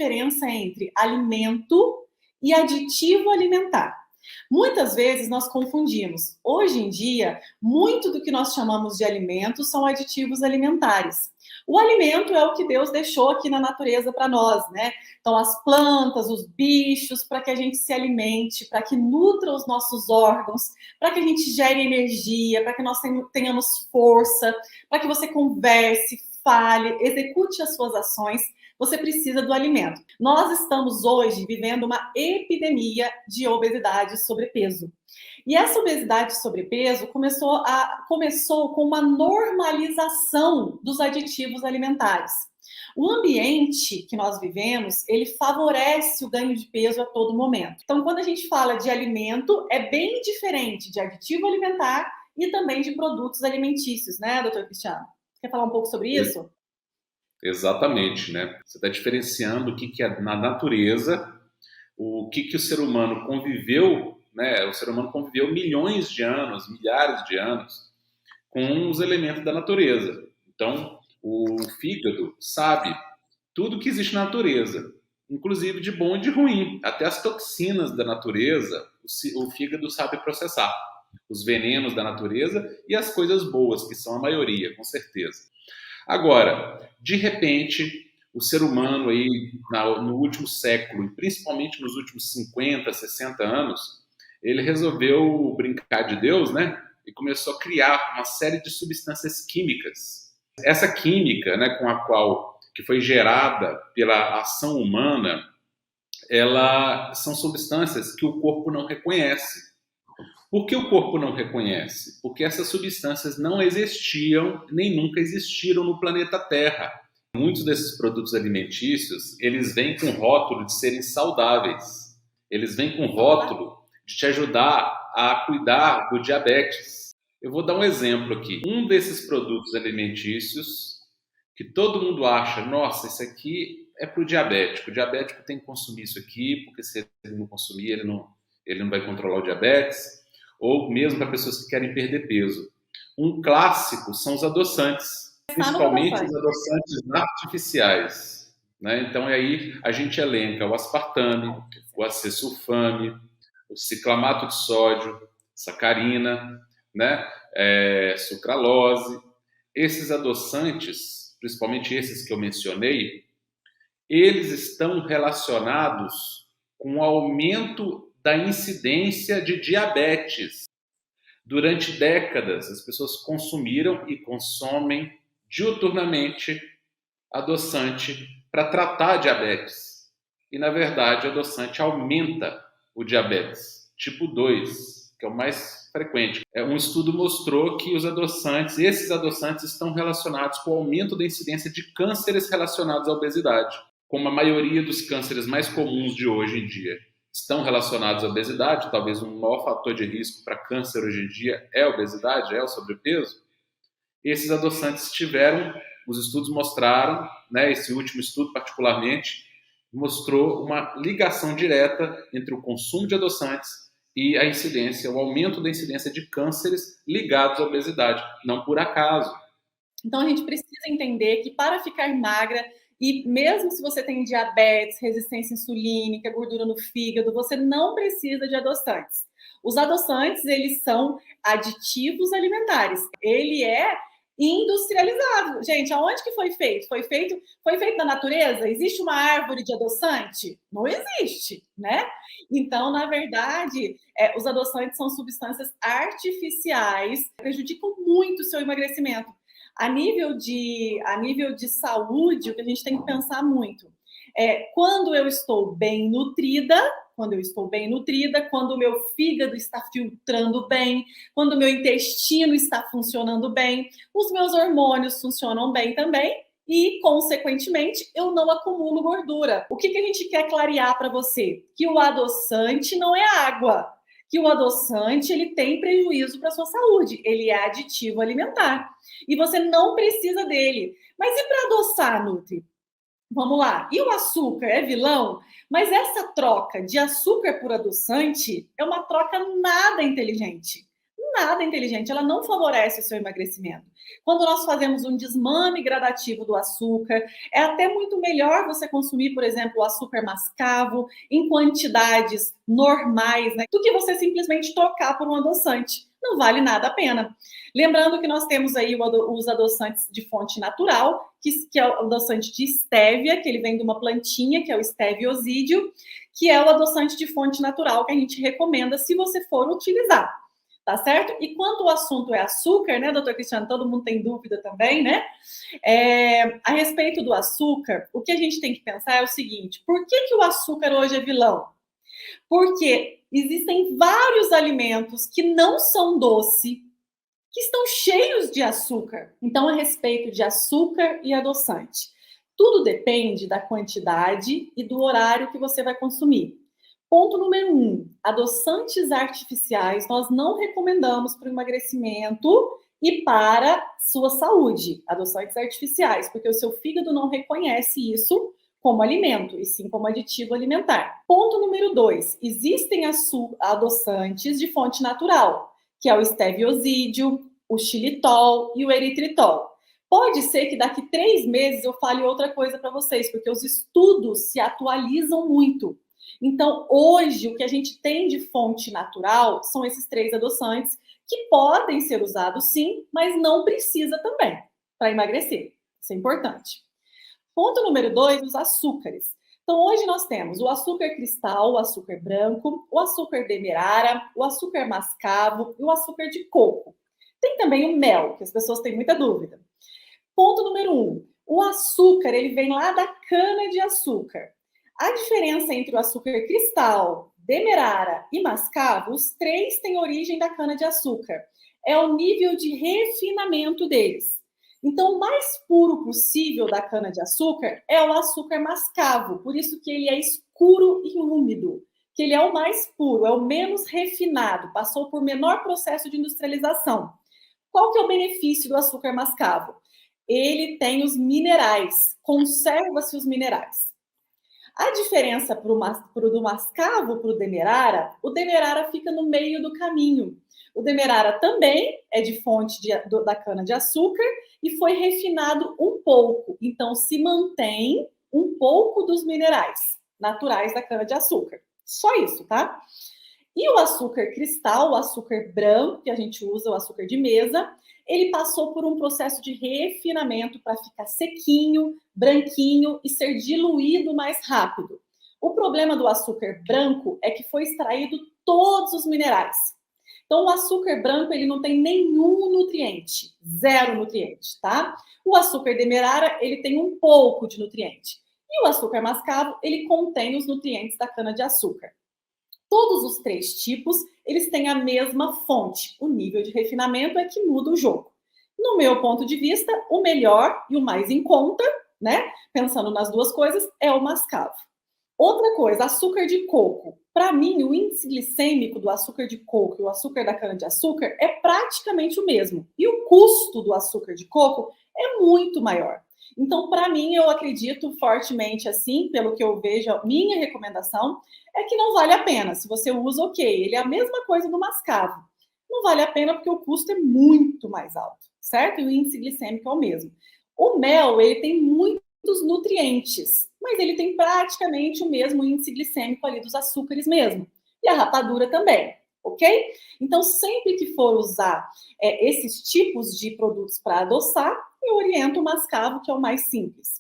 diferença entre alimento e aditivo alimentar. Muitas vezes nós confundimos. Hoje em dia, muito do que nós chamamos de alimentos são aditivos alimentares. O alimento é o que Deus deixou aqui na natureza para nós, né? Então, as plantas, os bichos, para que a gente se alimente, para que nutra os nossos órgãos, para que a gente gere energia, para que nós tenhamos força, para que você converse, fale, execute as suas ações. Você precisa do alimento. Nós estamos hoje vivendo uma epidemia de obesidade e sobrepeso. E essa obesidade e sobrepeso começou com uma normalização dos aditivos alimentares. O ambiente que nós vivemos, ele favorece o ganho de peso a todo momento. Então, quando a gente fala de alimento, é bem diferente de aditivo alimentar e também de produtos alimentícios, né, doutor Cristiano? Quer falar um pouco sobre isso? Exatamente, né? Você está diferenciando o que é na natureza, o que o ser humano conviveu, né? O ser humano conviveu milhões de anos, milhares de anos com os elementos da natureza. Então, o fígado sabe tudo que existe na natureza, inclusive de bom e de ruim. Até as toxinas da natureza, o fígado sabe processar. Os venenos da natureza e as coisas boas, que são a maioria, com certeza. Agora, de repente, o ser humano aí no último século, e principalmente nos últimos 50, 60 anos, ele resolveu brincar de Deus, né? E começou a criar uma série de substâncias químicas. Essa química, né, que foi gerada pela ação humana, são substâncias que o corpo não reconhece. Por que o corpo não reconhece? Porque essas substâncias não existiam, nem nunca existiram no planeta Terra. Muitos desses produtos alimentícios, eles vêm com rótulo de serem saudáveis. Eles vêm com rótulo de te ajudar a cuidar do diabetes. Eu vou dar um exemplo aqui. Um desses produtos alimentícios que todo mundo acha, nossa, isso aqui é para o diabético. O diabético tem que consumir isso aqui, porque se ele não consumir, ele não vai controlar o diabetes. Ou mesmo para pessoas que querem perder peso. Um clássico são os adoçantes, principalmente os adoçantes artificiais, né? Então aí a gente elenca o aspartame, o acesulfame, o ciclamato de sódio, sacarina, né? Sucralose. Esses adoçantes, principalmente esses que eu mencionei, eles estão relacionados com o aumento da incidência de diabetes. Durante décadas, as pessoas consumiram e consomem diuturnamente adoçante para tratar a diabetes. E, na verdade, o adoçante aumenta o diabetes tipo 2, que é o mais frequente. Um estudo mostrou que esses adoçantes estão relacionados com o aumento da incidência de cânceres relacionados à obesidade, como a maioria dos cânceres mais comuns de hoje em dia estão relacionados à obesidade. Talvez um maior fator de risco para câncer hoje em dia é a obesidade, é o sobrepeso. Esses adoçantes os estudos mostraram, né, esse último estudo particularmente, mostrou uma ligação direta entre o consumo de adoçantes e o aumento da incidência de cânceres ligados à obesidade, não por acaso. Então a gente precisa entender que para ficar magra, e mesmo se você tem diabetes, resistência insulínica, gordura no fígado, você não precisa de adoçantes. Os adoçantes, eles são aditivos alimentares. Ele é industrializado. Gente, aonde que foi feito? Foi feito na natureza? Existe uma árvore de adoçante? Não existe, né? Então, na verdade, os adoçantes são substâncias artificiais que prejudicam muito o seu emagrecimento. A nível de saúde, o que a gente tem que pensar muito é quando eu estou bem nutrida, quando o meu fígado está filtrando bem, quando o meu intestino está funcionando bem, os meus hormônios funcionam bem também e, consequentemente, eu não acumulo gordura. O que a gente quer clarear para você? Que o adoçante não é água. Que o adoçante ele tem prejuízo para a sua saúde, ele é aditivo alimentar e você não precisa dele. Mas e para adoçar, Nutri? Vamos lá. E o açúcar é vilão? Mas essa troca de açúcar por adoçante é uma troca nada inteligente. nada inteligente, ela não favorece o seu emagrecimento. Quando nós fazemos um desmame gradativo do açúcar, é até muito melhor você consumir, por exemplo, o açúcar mascavo em quantidades normais, né, do que você simplesmente trocar por um adoçante. Não vale nada a pena. Lembrando que nós temos aí os adoçantes de fonte natural, que é o adoçante de estévia, que ele vem de uma plantinha, que é o Steviosidum, que é o adoçante de fonte natural que a gente recomenda se você for utilizar. Tá certo? E quando o assunto é açúcar, né, doutor Cristiano? Todo mundo tem dúvida também, né? A respeito do açúcar, o que a gente tem que pensar é o seguinte: por que o açúcar hoje é vilão? Porque existem vários alimentos que não são doce, que estão cheios de açúcar. Então, a respeito de açúcar e adoçante, tudo depende da quantidade e do horário que você vai consumir. Ponto número 1, adoçantes artificiais nós não recomendamos para o emagrecimento e para sua saúde, adoçantes artificiais, porque o seu fígado não reconhece isso como alimento, e sim como aditivo alimentar. Ponto número 2, existem adoçantes de fonte natural, que é o Steviosidum, o xilitol e o eritritol. Pode ser que daqui 3 meses eu fale outra coisa para vocês, porque os estudos se atualizam muito. Então, hoje, o que a gente tem de fonte natural são esses 3 adoçantes que podem ser usados sim, mas não precisa também para emagrecer. Isso é importante. Ponto número 2, os açúcares. Então, hoje nós temos o açúcar cristal, o açúcar branco, o açúcar demerara, o açúcar mascavo e o açúcar de coco. Tem também o mel, que as pessoas têm muita dúvida. Ponto número 1, o açúcar, ele vem lá da cana-de-açúcar. A diferença entre o açúcar cristal, demerara e mascavo, os 3 têm origem da cana-de-açúcar. É o nível de refinamento deles. Então, o mais puro possível da cana-de-açúcar é o açúcar mascavo, por isso que ele é escuro e úmido, que ele é o mais puro, é o menos refinado, passou por menor processo de industrialização. Qual que é o benefício do açúcar mascavo? Ele tem os minerais, conserva-se os minerais. A diferença do mascavo para o demerara, o demerara fica no meio do caminho. O demerara também é de fonte da cana-de-açúcar e foi refinado um pouco. Então, se mantém um pouco dos minerais naturais da cana-de-açúcar. Só isso, tá? E o açúcar cristal, o açúcar branco, que a gente usa, o açúcar de mesa, ele passou por um processo de refinamento para ficar sequinho, branquinho e ser diluído mais rápido. O problema do açúcar branco é que foi extraído todos os minerais. Então, o açúcar branco, ele não tem nenhum nutriente, 0 nutriente, tá? O açúcar demerara, ele tem um pouco de nutriente. E o açúcar mascavo, ele contém os nutrientes da cana-de-açúcar. Todos os 3 tipos, eles têm a mesma fonte. O nível de refinamento é que muda o jogo. No meu ponto de vista, o melhor e o mais em conta, né? Pensando nas 2 coisas, é o mascavo. Outra coisa, açúcar de coco. Para mim, o índice glicêmico do açúcar de coco e o açúcar da cana-de-açúcar é praticamente o mesmo. E o custo do açúcar de coco é muito maior. Então, para mim, eu acredito fortemente assim, pelo que eu vejo, a minha recomendação é que não vale a pena. Se você usa, ok, ele é a mesma coisa do mascavo. Não vale a pena porque o custo é muito mais alto, certo? E o índice glicêmico é o mesmo. O mel, ele tem muitos nutrientes, mas ele tem praticamente o mesmo índice glicêmico ali dos açúcares mesmo. E a rapadura também, ok? Então, sempre que for usar esses tipos de produtos para adoçar, eu oriento o mascavo, que é o mais simples.